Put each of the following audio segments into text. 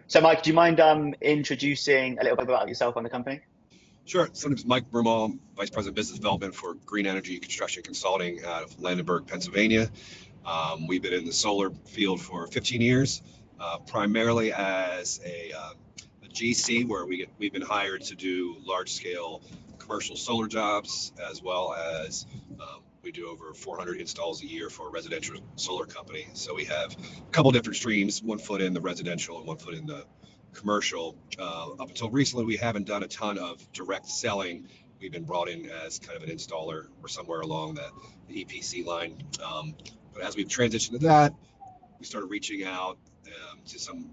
So, Mike, do you mind introducing a little bit about yourself and the company? Sure. So my name is Mike Broomall, Vice President of Business Development for Green Energy Construction Consulting out of Landenberg, Pennsylvania. We've been in the solar field for 15 years, primarily as a GC, where we've been hired to do large-scale commercial solar jobs, as well as we do over 400 installs a year for a residential solar company. So we have a couple different streams, one foot in the residential and one foot in the commercial. Up until recently, we haven't done a ton of direct selling. We've been brought in as kind of an installer or somewhere along the EPC line. But as we've transitioned to that, we started reaching out to some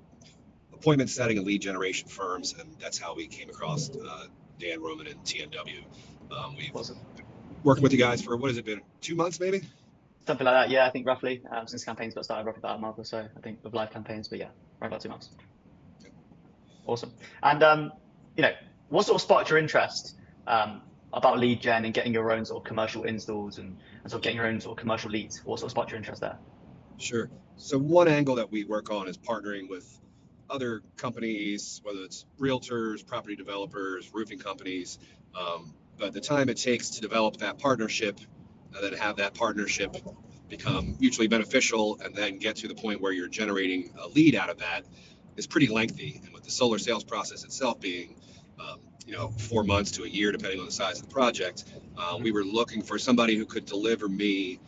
appointment setting and lead generation firms, and that's how we came across Dan Roman and TNW. We've Awesome. worked with you guys for, what has it been, 2 months maybe? Something like that, yeah, I think roughly, since campaigns got started, roughly about a month or so, I think, with live campaigns, but yeah, around about 2 months. Awesome. And what sort of sparked your interest about lead gen and getting your own sort of commercial installs and sort of getting your own sort of commercial leads? What sort of sparked your interest there? Sure. So one angle that we work on is partnering with other companies, whether it's realtors, property developers, roofing companies. But the time it takes to develop that partnership and then have that partnership become mutually beneficial and then get to the point where you're generating a lead out of that is pretty lengthy. And with the solar sales process itself being 4 months to a year, depending on the size of the project, we were looking for somebody who could deliver me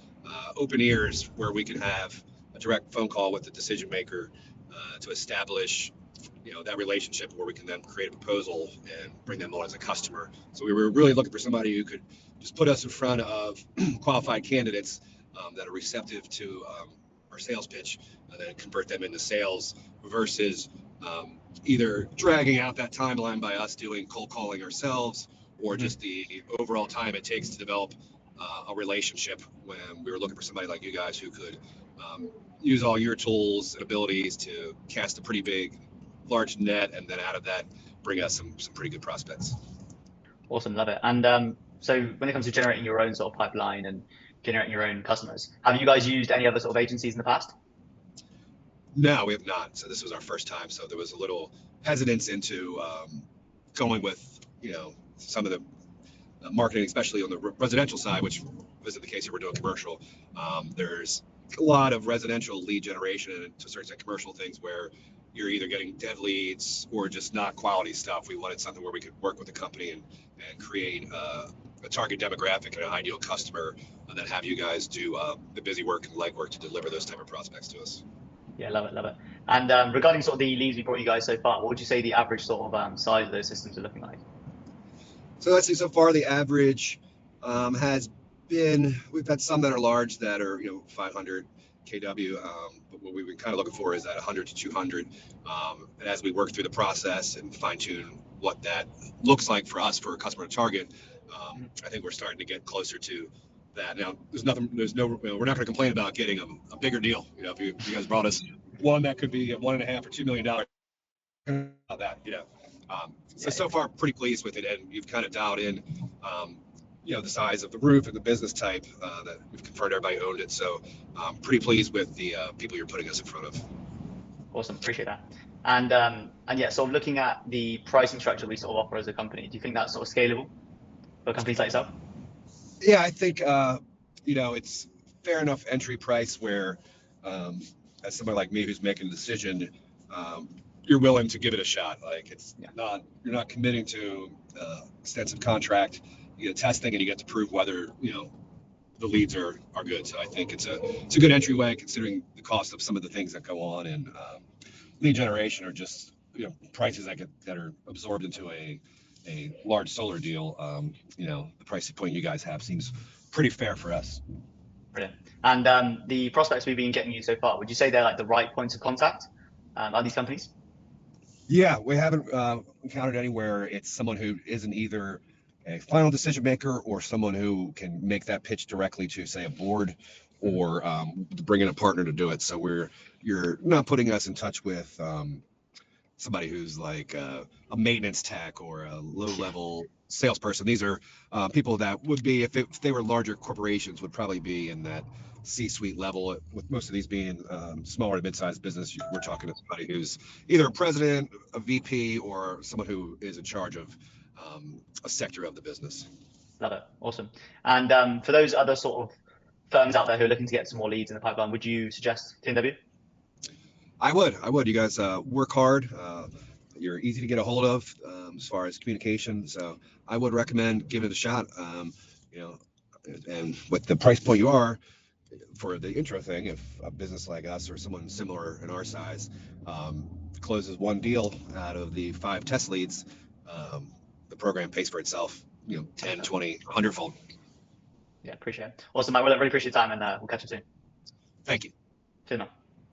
open ears where we could have a direct phone call with the decision maker to establish that relationship where we can then create a proposal and bring them on as a customer. So we were really looking for somebody who could just put us in front of qualified candidates that are receptive to our sales pitch and then convert them into sales versus either dragging out that timeline by us doing cold calling ourselves or just the overall time it takes to develop a relationship, when we were looking for somebody like you guys who could use all your tools and abilities to cast a pretty big, large net, and then out of that, bring us some pretty good prospects. Awesome, love it. And so when it comes to generating your own sort of pipeline and generating your own customers, have you guys used any other sort of agencies in the past? No, we have not. So this was our first time. So there was a little hesitance into going with, some of the marketing, especially on the residential side, which isn't the case here. We're doing commercial. There's a lot of residential lead generation and to a certain extent commercial things where you're either getting dead leads or just not quality stuff. We wanted something where we could work with the company and create a target demographic and an ideal customer, and then have you guys do the busy work and legwork to deliver those type of prospects to us. Yeah, love it, love it. And regarding sort of the leads we brought you guys so far, what would you say the average sort of size of those systems are looking like? So let's see, so far the average has been, we've had some that are large that are 500 kW, but what we've been kind of looking for is that 100 to 200. And as we work through the process and fine tune what that looks like for us for a customer to target, I think we're starting to get closer to that. Now, we're not going to complain about getting a bigger deal. If you guys brought us one that could be $1.5 or $2 million, about that, So far, pretty pleased with it, and you've kind of dialed in, the size of the roof and the business type that we've confirmed everybody owned it. So, pretty pleased with the people you're putting us in front of. Awesome, appreciate that. And yeah, sort of looking at the pricing structure we sort of offer as a company, do you think that's sort of scalable for companies like yourself? Yeah, I think it's fair enough entry price where, as somebody like me who's making a decision, you're willing to give it a shot. Like you're not committing to extensive contract. You get testing and you get to prove whether the leads are good. So I think it's a good entryway considering the cost of some of the things that go on in lead generation, or just prices that are absorbed into a large solar deal. The price point you guys have seems pretty fair for us. Brilliant. And the prospects we've been getting you so far, would you say they're like the right points of contact at these companies? Yeah, we haven't encountered anywhere it's someone who isn't either a final decision maker or someone who can make that pitch directly to, say, a board or bring in a partner to do it. So you're not putting us in touch with somebody who's like a maintenance tech or a low-level salesperson. These are people that would be, if they were larger corporations, would probably be in that C-suite level. With most of these being smaller to mid-sized business, we're talking to somebody who's either a president, a VP, or someone who is in charge of a sector of the business. Love it. Awesome. And for those other sort of firms out there who are looking to get some more leads in the pipeline, would you suggest TNW? I would. You guys work hard. You're easy to get a hold of as far as communication. So I would recommend giving it a shot. You know, and with the price point you are for the intro thing, if a business like us or someone similar in our size closes one deal out of the 5 test leads, the program pays for itself, 10, 20, 100-fold. Yeah, appreciate it. Awesome, Mike. Well, I really appreciate your time, and we'll catch you soon. Thank you. Cheers, man.